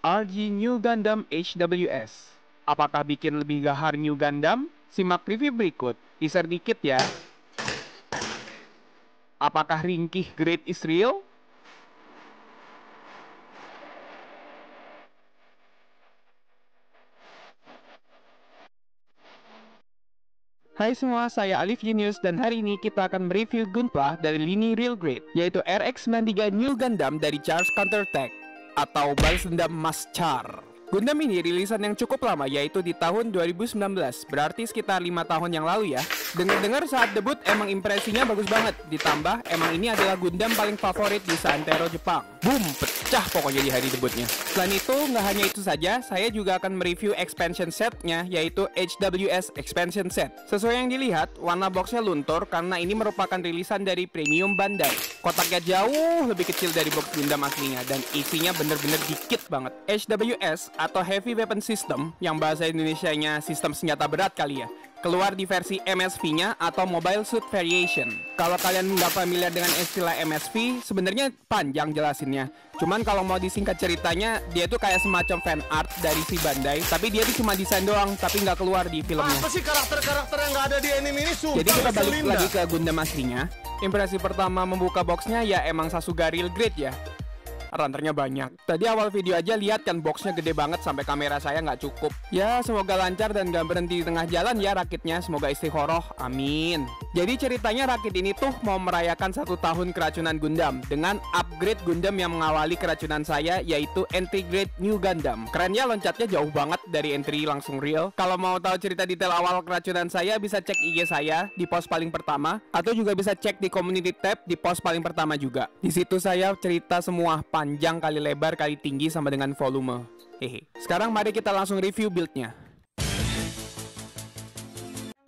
RG New Gundam HWS. Apakah bikin lebih gahar New Gundam? Simak review berikut. Teaser dikit ya. Apakah ringkih Great is real? Hai semua, saya Alif Genius dan hari ini kita akan mereview Gunpla dari lini Real Grade, yaitu RX-93 New Gundam dari Char's Counterattack atau balas dendam Mas Char. Gundam ini rilisan yang cukup lama, yaitu di tahun 2019, berarti sekitar 5 tahun yang lalu ya. Dengar-dengar saat debut emang impresinya bagus banget, ditambah emang ini adalah Gundam paling favorit di Santero Jepang. Boom, pecah pokoknya di hari debutnya. Selain itu, nggak hanya itu saja, saya juga akan mereview expansion setnya, yaitu HWS Expansion Set. Sesuai yang dilihat, warna boxnya luntur karena ini merupakan rilisan dari Premium Bandai. Kotaknya jauh lebih kecil dari box Gundam aslinya, dan isinya bener-bener dikit banget. HWS atau Heavy Weapon System, yang bahasa Indonesianya sistem senjata berat kali ya, keluar di versi MSV-nya atau Mobile Suit Variation. Kalau kalian nggak familiar dengan istilah MSV, sebenarnya panjang jelasinnya. Cuman kalau mau disingkat ceritanya, dia tuh kayak semacam fan art dari si Bandai, tapi dia tuh cuma desain doang, tapi nggak keluar di filmnya. Apa sih karakter-karakter yang nggak ada di anime ini? Jadi kita balik lagi ke Gundam aslinya. Impresi pertama membuka boxnya ya emang Sasuga Real Grade ya. Ranternya banyak. Tadi awal video aja lihat kan boxnya gede banget sampai kamera saya nggak cukup. Ya semoga lancar dan nggak berhenti di tengah jalan ya rakitnya. Semoga istiqoroh. Amin. Jadi ceritanya rakit ini tuh mau merayakan 1 tahun keracunan Gundam dengan upgrade Gundam yang mengawali keracunan saya, yaitu Entry Grade New Gundam. Kerennya loncatnya jauh banget dari entry langsung real. Kalau mau tahu cerita detail awal keracunan saya, bisa cek IG saya di post paling pertama, atau juga bisa cek di community tab di post paling pertama juga. Di situ saya cerita semua panjang kali lebar kali tinggi sama dengan volume. Hehe. Sekarang mari kita langsung review build-nya.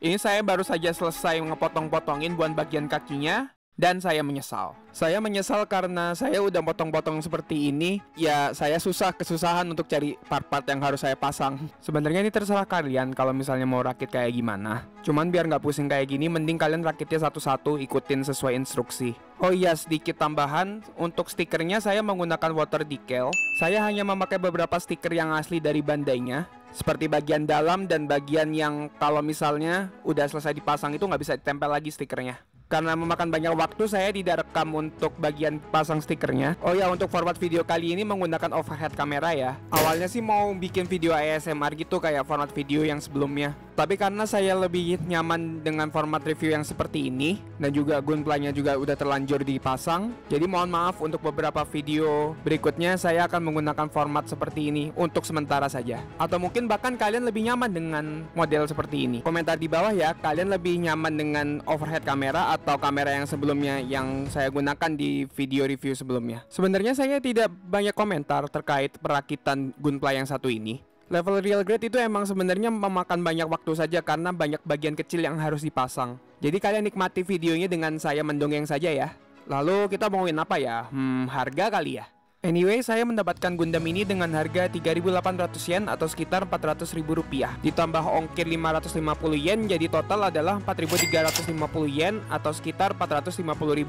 Ini saya baru saja selesai ngepotong-potongin buat bagian kakinya, dan saya menyesal. Saya menyesal karena saya udah potong-potong seperti ini. Ya saya kesusahan untuk cari part-part yang harus saya pasang. Sebenarnya ini terserah kalian kalau misalnya mau rakit kayak gimana. Cuman biar nggak pusing kayak gini, mending kalian rakitnya satu-satu, ikutin sesuai instruksi. Oh iya, sedikit tambahan, untuk stikernya saya menggunakan water decal. Saya hanya memakai beberapa stiker yang asli dari Bandainya, seperti bagian dalam dan bagian yang kalau misalnya udah selesai dipasang itu nggak bisa ditempel lagi stikernya. Karena memakan banyak waktu, saya tidak rekam untuk bagian pasang stikernya. Oh ya, untuk format video kali ini menggunakan overhead kamera ya. Awalnya sih mau bikin video ASMR gitu kayak format video yang sebelumnya, tapi karena saya lebih nyaman dengan format review yang seperti ini, dan juga gunplanya juga udah terlanjur dipasang, jadi mohon maaf untuk beberapa video berikutnya saya akan menggunakan format seperti ini untuk sementara saja. Atau mungkin bahkan kalian lebih nyaman dengan model seperti ini. Komentar di bawah ya, kalian lebih nyaman dengan overhead kamera atau kamera yang sebelumnya yang saya gunakan di video review sebelumnya. Sebenarnya saya tidak banyak komentar terkait perakitan Gunpla yang satu ini. Level real grade itu emang sebenarnya memakan banyak waktu saja karena banyak bagian kecil yang harus dipasang. Jadi kalian nikmati videonya dengan saya mendongeng saja ya. Lalu kita mau ngomongin apa ya? Harga kali ya. Anyway, saya mendapatkan Gundam ini dengan harga 3.800 yen atau sekitar 400.000 rupiah. Ditambah ongkir 550 yen, jadi total adalah 4.350 yen atau sekitar 450.000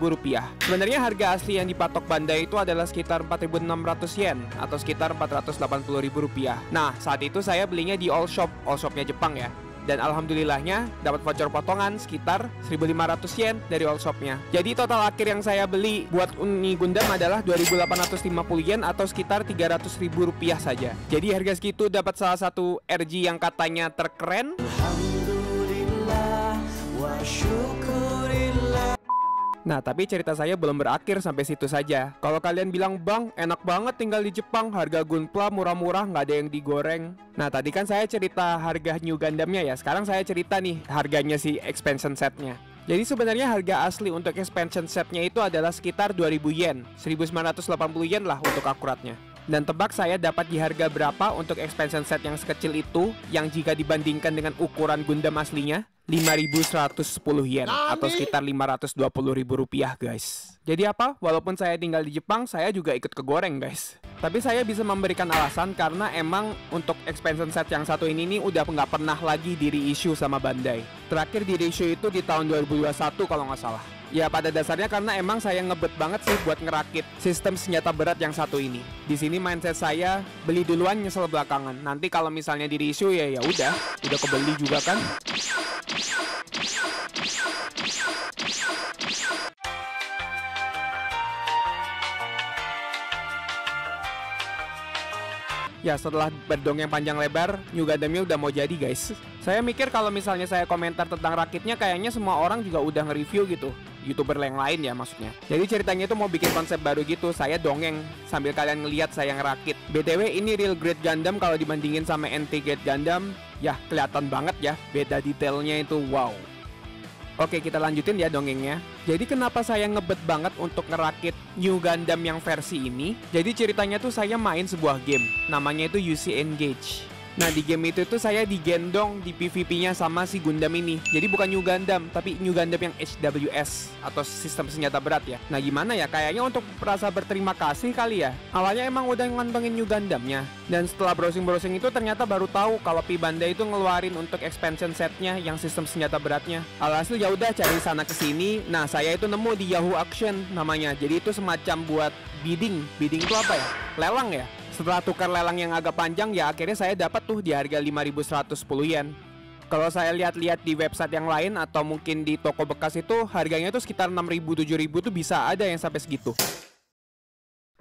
rupiah. Sebenarnya harga asli yang dipatok Bandai itu adalah sekitar 4.600 yen atau sekitar 480.000 rupiah. Nah, saat itu saya belinya di all shopnya Jepang ya. Dan alhamdulillahnya dapat voucher potongan sekitar 1.500 yen dari all shopnya. Jadi total akhir yang saya beli buat Uni Gundam adalah 2.850 yen atau sekitar 300.000 rupiah saja. Jadi harga segitu dapat salah satu RG yang katanya terkeren. Nah, tapi cerita saya belum berakhir sampai situ saja. Kalau kalian bilang, "Bang, enak banget tinggal di Jepang, harga Gunpla murah-murah, nggak ada yang digoreng." Nah, tadi kan saya cerita harga New Gundamnya ya. Sekarang saya cerita nih harganya si expansion setnya. Jadi sebenarnya harga asli untuk expansion setnya itu adalah sekitar 2.000 yen, 1.980 yen lah untuk akuratnya. Dan tebak saya dapat di harga berapa untuk expansion set yang sekecil itu, yang jika dibandingkan dengan ukuran Gundam aslinya? 5.110 yen atau sekitar 520.000 rupiah guys. Jadi apa? Walaupun saya tinggal di Jepang, saya juga ikut kegoreng guys. Tapi saya bisa memberikan alasan karena emang untuk expansion set yang satu ini nih udah nggak pernah lagi di reissue sama Bandai. Terakhir di reissue itu di tahun 2021 kalau nggak salah. Ya pada dasarnya karena emang saya ngebet banget sih buat ngerakit sistem senjata berat yang satu ini. Di sini mindset saya beli duluan nyesel belakangan. Nanti kalau misalnya di reissue ya udah kebeli juga kan. Ya setelah berdongeng panjang lebar, New Gundam-nya udah mau jadi guys. Saya mikir kalau misalnya saya komentar tentang rakitnya, kayaknya semua orang juga udah nge-review gitu. YouTuber yang lain ya maksudnya. Jadi ceritanya itu mau bikin konsep baru gitu. Saya dongeng sambil kalian ngelihat saya ngerakit. BTW ini real grade Gundam kalau dibandingin sama NT grade Gundam, ya kelihatan banget ya beda detailnya itu, wow. Oke, kita lanjutin ya dongengnya. Jadi kenapa saya ngebet banget untuk ngerakit New Gundam yang versi ini? Jadi ceritanya tuh saya main sebuah game, namanya itu UC Engage. Nah di game itu tuh saya digendong di PvP-nya sama si Gundam ini. Jadi bukan New Gundam, tapi New Gundam yang HWS atau sistem senjata berat ya. Nah gimana ya, kayaknya untuk merasa berterima kasih kali ya. Awalnya emang udah ngantongin New Gundamnya, dan setelah browsing-browsing itu ternyata baru tahu kalau P Bandai itu ngeluarin untuk expansion setnya yang sistem senjata beratnya. Alhasil ya udah cari sana kesini. Nah saya itu nemu di Yahoo Auction namanya. Jadi itu semacam buat bidding. Bidding itu apa ya? Lelang ya. Setelah tukar lelang yang agak panjang ya akhirnya saya dapat tuh di harga 5.110 yen. Kalau saya lihat-lihat di website yang lain atau mungkin di toko bekas itu harganya tuh sekitar 6.000-7.000 tuh bisa ada yang sampai segitu.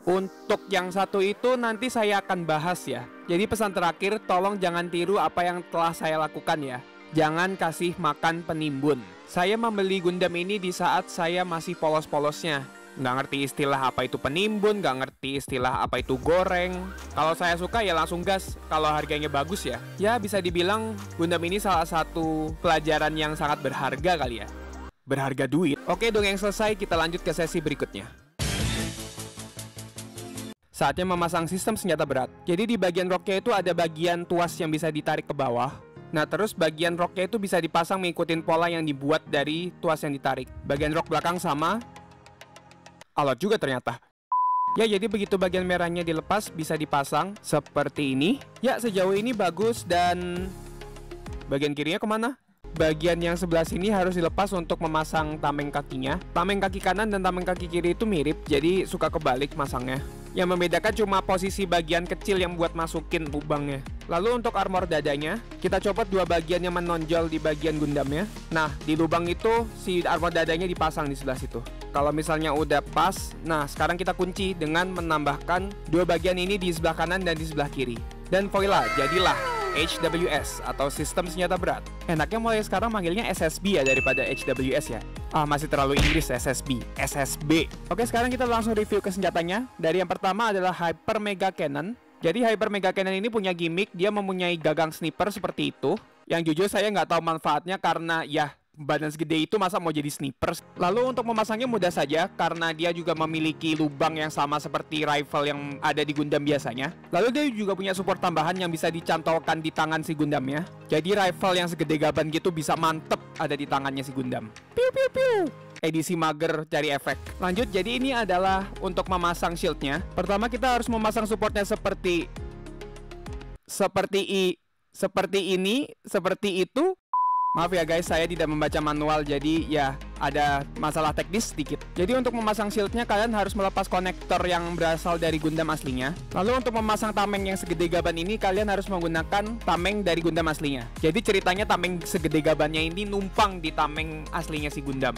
Untuk yang satu itu nanti saya akan bahas ya. Jadi pesan terakhir, tolong jangan tiru apa yang telah saya lakukan ya. Jangan kasih makan penimbun. Saya membeli Gundam ini di saat saya masih polos-polosnya. Nggak ngerti istilah apa itu penimbun, nggak ngerti istilah apa itu goreng. Kalau saya suka ya langsung gas, kalau harganya bagus ya. Ya bisa dibilang Gundam ini salah satu pelajaran yang sangat berharga kali ya. Berharga duit. Oke, dongeng selesai, kita lanjut ke sesi berikutnya. Saatnya memasang sistem senjata berat. Jadi di bagian roknya itu ada bagian tuas yang bisa ditarik ke bawah. Nah terus bagian roknya itu bisa dipasang mengikuti pola yang dibuat dari tuas yang ditarik. Bagian rok belakang sama. Alot juga ternyata. Ya jadi begitu bagian merahnya dilepas bisa dipasang seperti ini. Ya sejauh ini bagus, dan bagian kirinya kemana? Bagian yang sebelah sini harus dilepas untuk memasang tameng kakinya. Tameng kaki kanan dan tameng kaki kiri itu mirip, jadi suka kebalik masangnya. Yang membedakan cuma posisi bagian kecil yang buat masukin lubangnya. Lalu untuk armor dadanya, kita copot dua bagian yang menonjol di bagian Gundamnya. Nah, di lubang itu si armor dadanya dipasang di sebelah situ. Kalau misalnya udah pas, nah sekarang kita kunci dengan menambahkan dua bagian ini di sebelah kanan dan di sebelah kiri. Dan voila, jadilah HWS atau sistem senjata berat. Enaknya mulai sekarang manggilnya SSB ya daripada HWS ya. Masih terlalu Inggris, SSB. Oke, sekarang kita langsung review ke senjatanya. Dari yang pertama adalah Hyper Mega Cannon. Jadi Hyper Mega Cannon ini punya gimmick, dia mempunyai gagang sniper seperti itu. Yang jujur saya nggak tahu manfaatnya karena ya badan segede itu masa mau jadi sniper. Lalu untuk memasangnya mudah saja karena dia juga memiliki lubang yang sama seperti rifle yang ada di Gundam biasanya. Lalu dia juga punya support tambahan yang bisa dicantolkan di tangan si Gundamnya. Jadi rifle yang segede gaban gitu bisa mantep ada di tangannya si Gundam. Piu piu piu. Edisi mager cari efek. Lanjut, jadi ini adalah untuk memasang shieldnya. Pertama kita harus memasang supportnya seperti ini, seperti itu. Maaf ya guys, saya tidak membaca manual, jadi ya ada masalah teknis sedikit. Jadi untuk memasang shieldnya kalian harus melepas konektor yang berasal dari Gundam aslinya. Lalu untuk memasang tameng yang segede gaban ini kalian harus menggunakan tameng dari Gundam aslinya. Jadi ceritanya tameng segede gabannya ini numpang di tameng aslinya si Gundam.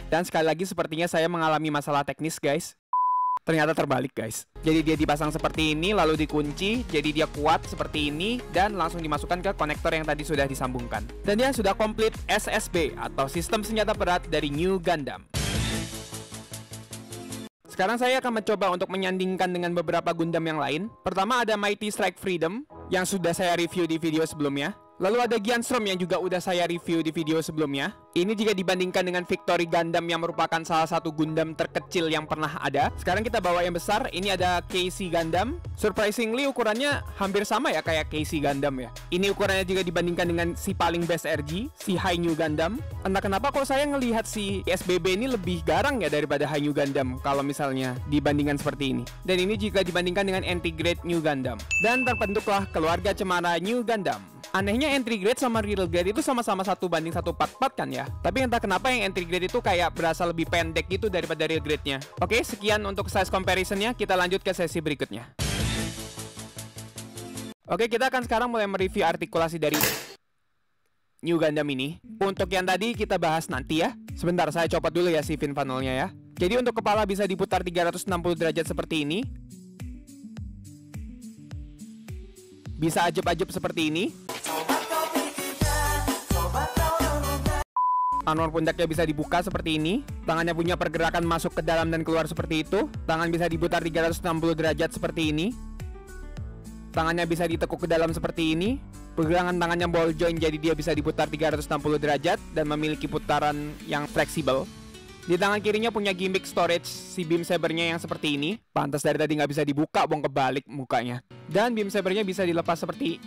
Dan sekali lagi sepertinya saya mengalami masalah teknis guys. Ternyata terbalik guys. Jadi dia dipasang seperti ini, lalu dikunci, jadi dia kuat seperti ini, dan langsung dimasukkan ke konektor yang tadi sudah disambungkan. Dan dia sudah komplit SSB atau sistem senjata berat dari New Gundam. Sekarang saya akan mencoba untuk menyandingkan dengan beberapa Gundam yang lain. Pertama ada Mighty Strike Freedom yang sudah saya review di video sebelumnya. Lalu ada Giantstrom yang juga udah saya review di video sebelumnya. Ini jika dibandingkan dengan Victory Gundam yang merupakan salah satu Gundam terkecil yang pernah ada. Sekarang kita bawa yang besar. Ini ada KC Gundam. Surprisingly ukurannya hampir sama ya kayak KC Gundam ya. Ini ukurannya juga dibandingkan dengan si paling best RG, si High New Gundam. Entah kenapa kok saya ngelihat si SBB ini lebih garang ya daripada High New Gundam kalau misalnya dibandingkan seperti ini. Dan ini jika dibandingkan dengan Anti-Grade New Gundam. Dan terbentuklah keluarga cemara New Gundam. Anehnya entry grade sama real grade itu sama-sama 1:144 kan ya. Tapi entah kenapa yang entry grade itu kayak berasa lebih pendek gitu daripada real grade-nya. Oke, sekian untuk size comparison-nya. Kita lanjut ke sesi berikutnya. Oke, kita akan sekarang mulai mereview artikulasi dari New Gundam ini. Untuk yang tadi kita bahas nanti ya. Sebentar, saya copot dulu ya si fin funnel-nya ya. Jadi untuk kepala bisa diputar 360 derajat seperti ini. Bisa ajeb-ajeb seperti ini. Armor pundaknya bisa dibuka seperti ini. Tangannya punya pergerakan masuk ke dalam dan keluar seperti itu. Tangan bisa diputar 360 derajat seperti ini. Tangannya bisa ditekuk ke dalam seperti ini. Pergelangan tangannya ball joint, jadi dia bisa diputar 360 derajat dan memiliki putaran yang fleksibel. Di tangan kirinya punya gimmick storage si beam sabernya yang seperti ini. Pantas dari tadi nggak bisa dibuka, bong kebalik mukanya. Dan beam sabernya bisa dilepas seperti...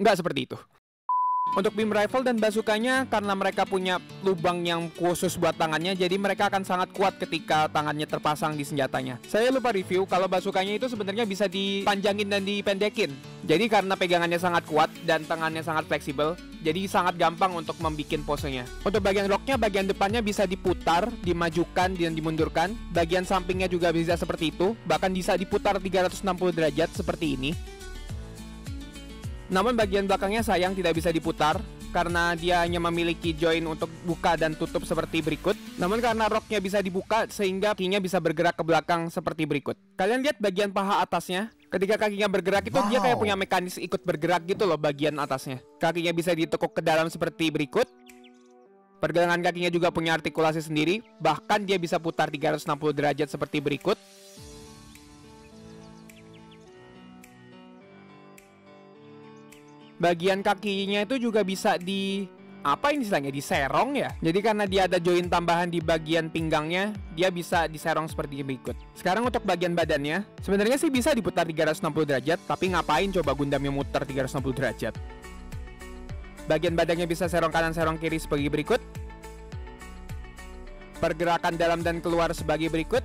nggak seperti itu. Untuk beam rifle dan bazukanya, karena mereka punya lubang yang khusus buat tangannya, jadi mereka akan sangat kuat ketika tangannya terpasang di senjatanya. Saya lupa review kalau bazukanya itu sebenarnya bisa dipanjangin dan dipendekin. Jadi karena pegangannya sangat kuat dan tangannya sangat fleksibel, jadi sangat gampang untuk membuat posenya. Untuk bagian rocknya, bagian depannya bisa diputar, dimajukan, dan dimundurkan. Bagian sampingnya juga bisa seperti itu, bahkan bisa diputar 360 derajat seperti ini. Namun bagian belakangnya sayang tidak bisa diputar karena dia hanya memiliki join untuk buka dan tutup seperti berikut. Namun karena roknya bisa dibuka sehingga kakinya bisa bergerak ke belakang seperti berikut. Kalian lihat bagian paha atasnya. Ketika kakinya bergerak itu dia kayak punya mekanis ikut bergerak gitu loh bagian atasnya. Kakinya bisa ditekuk ke dalam seperti berikut. Pergelangan kakinya juga punya artikulasi sendiri. Bahkan dia bisa putar 360 derajat seperti berikut. Bagian kakinya itu juga bisa diserong ya. Jadi karena dia ada join tambahan di bagian pinggangnya, dia bisa diserong seperti berikut. Sekarang untuk bagian badannya, sebenarnya sih bisa diputar 360 derajat, tapi ngapain coba Gundamnya muter 360 derajat? Bagian badannya bisa serong kanan serong kiri sebagai berikut. Pergerakan dalam dan keluar sebagai berikut.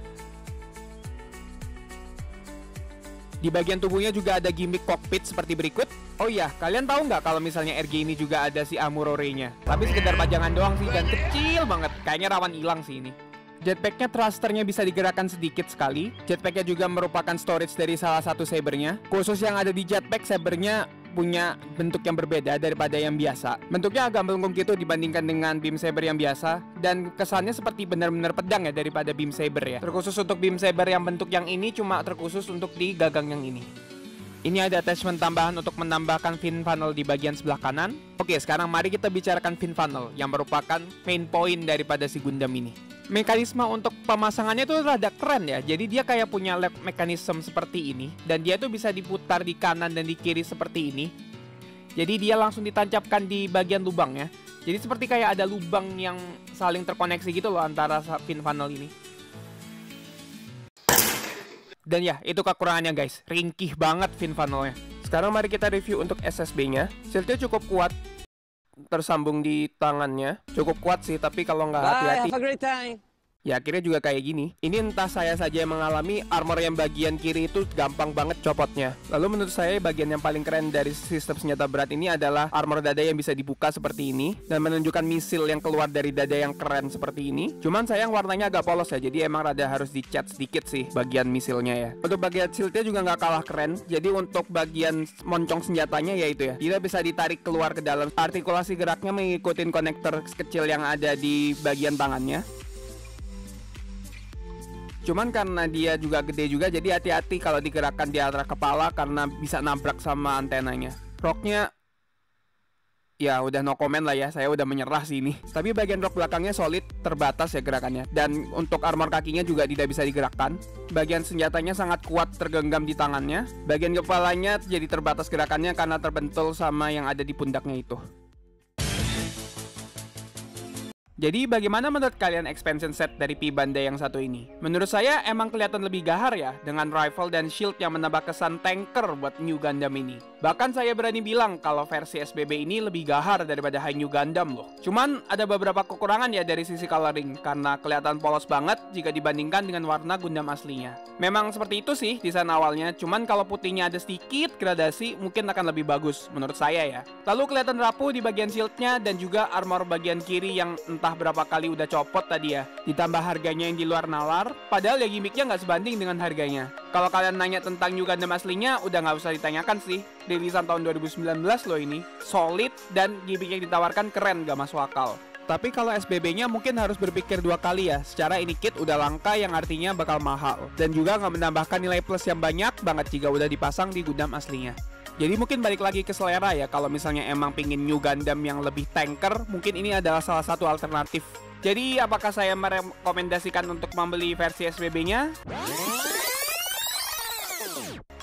Di bagian tubuhnya juga ada gimmick cockpit seperti berikut. Oh iya, kalian tahu nggak kalau misalnya RG ini juga ada si Amurore-nya? Tapi sekedar pajangan doang sih dan kecil banget. Kayaknya rawan hilang sih ini. Jetpacknya thrusternya bisa digerakkan sedikit sekali. Jetpacknya juga merupakan storage dari salah satu sabernya. Khusus yang ada di jetpack, sabernya punya bentuk yang berbeda daripada yang biasa. Bentuknya agak melengkung gitu dibandingkan dengan beam saber yang biasa. Dan kesannya seperti benar-benar pedang ya daripada beam saber ya. Terkhusus untuk beam saber yang bentuk yang ini cuma terkhusus untuk di gagang yang ini. Ini ada attachment tambahan untuk menambahkan fin funnel di bagian sebelah kanan. Oke, sekarang mari kita bicarakan fin funnel yang merupakan main point daripada si Gundam ini. Mekanisme untuk pemasangannya itu rada keren ya. Jadi dia kayak punya lap mekanisme seperti ini. Dan dia tuh bisa diputar di kanan dan di kiri seperti ini. Jadi dia langsung ditancapkan di bagian lubangnya. Jadi seperti kayak ada lubang yang saling terkoneksi gitu loh antara fin funnel ini. Dan ya, itu kekurangannya guys. Ringkih banget fin funnelnya. Sekarang mari kita review untuk SSB-nya. Shieldnya cukup kuat. Tersambung di tangannya. Cukup kuat sih, tapi kalau nggak hati-hati, have a great time. ya akhirnya juga kayak gini. Ini entah saya saja yang mengalami, armor yang bagian kiri itu gampang banget copotnya. Lalu menurut saya bagian yang paling keren dari sistem senjata berat ini adalah armor dada yang bisa dibuka seperti ini dan menunjukkan misil yang keluar dari dada yang keren seperti ini. Cuman sayang warnanya agak polos ya, jadi emang rada harus dicat sedikit sih bagian misilnya ya. Untuk bagian shieldnya juga nggak kalah keren. Jadi untuk bagian moncong senjatanya ya itu ya, dia bisa ditarik keluar ke dalam. Artikulasi geraknya mengikuti konektor kecil yang ada di bagian tangannya. Cuman karena dia juga gede juga, jadi hati-hati kalau digerakkan di antara kepala karena bisa nabrak sama antenanya. Rocknya, ya udah no comment lah ya, saya udah menyerah sih ini. Tapi bagian rock belakangnya solid, terbatas ya gerakannya. Dan untuk armor kakinya juga tidak bisa digerakkan. Bagian senjatanya sangat kuat tergenggam di tangannya. Bagian kepalanya jadi terbatas gerakannya karena terbentul sama yang ada di pundaknya itu. Jadi bagaimana menurut kalian expansion set dari Pi Bandai yang satu ini? Menurut saya emang kelihatan lebih gahar ya, dengan rifle dan shield yang menambah kesan tanker buat New Gundam ini. Bahkan saya berani bilang kalau versi SBB ini lebih gahar daripada High New Gundam loh. Cuman ada beberapa kekurangan ya dari sisi coloring, karena kelihatan polos banget jika dibandingkan dengan warna Gundam aslinya. Memang seperti itu sih desain awalnya, cuman kalau putihnya ada sedikit gradasi mungkin akan lebih bagus menurut saya ya. Lalu kelihatan rapuh di bagian shieldnya dan juga armor bagian kiri yang entah berapa kali udah copot tadi ya. Ditambah harganya yang di luar nalar, padahal ya gimmicknya nggak sebanding dengan harganya. Kalau kalian nanya tentang New Gundam aslinya, udah nggak usah ditanyakan sih. Rilisan tahun 2019 loh ini. Solid dan gimmick yang ditawarkan keren, gak masuk akal. Tapi kalau SBB-nya mungkin harus berpikir dua kali ya. Secara ini kit udah langka yang artinya bakal mahal. Dan juga nggak menambahkan nilai plus yang banyak banget jika udah dipasang di Gundam aslinya. Jadi mungkin balik lagi ke selera ya, kalau misalnya emang pingin New Gundam yang lebih tanker, mungkin ini adalah salah satu alternatif. Jadi apakah saya merekomendasikan untuk membeli versi SBB-nya?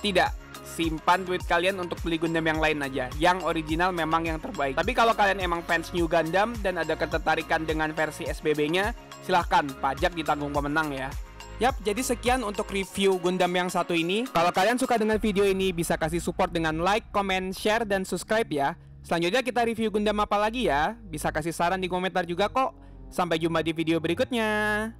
Tidak. Simpan duit kalian untuk beli Gundam yang lain aja. Yang original memang yang terbaik. Tapi kalau kalian emang fans New Gundam dan ada ketertarikan dengan versi SBB-nya, silahkan, pajak ditanggung pemenang ya. Yap, jadi sekian untuk review Gundam yang satu ini. Kalau kalian suka dengan video ini, bisa kasih support dengan like, comment, share, dan subscribe ya. Selanjutnya kita review Gundam apa lagi ya? Bisa kasih saran di komentar juga kok. Sampai jumpa di video berikutnya.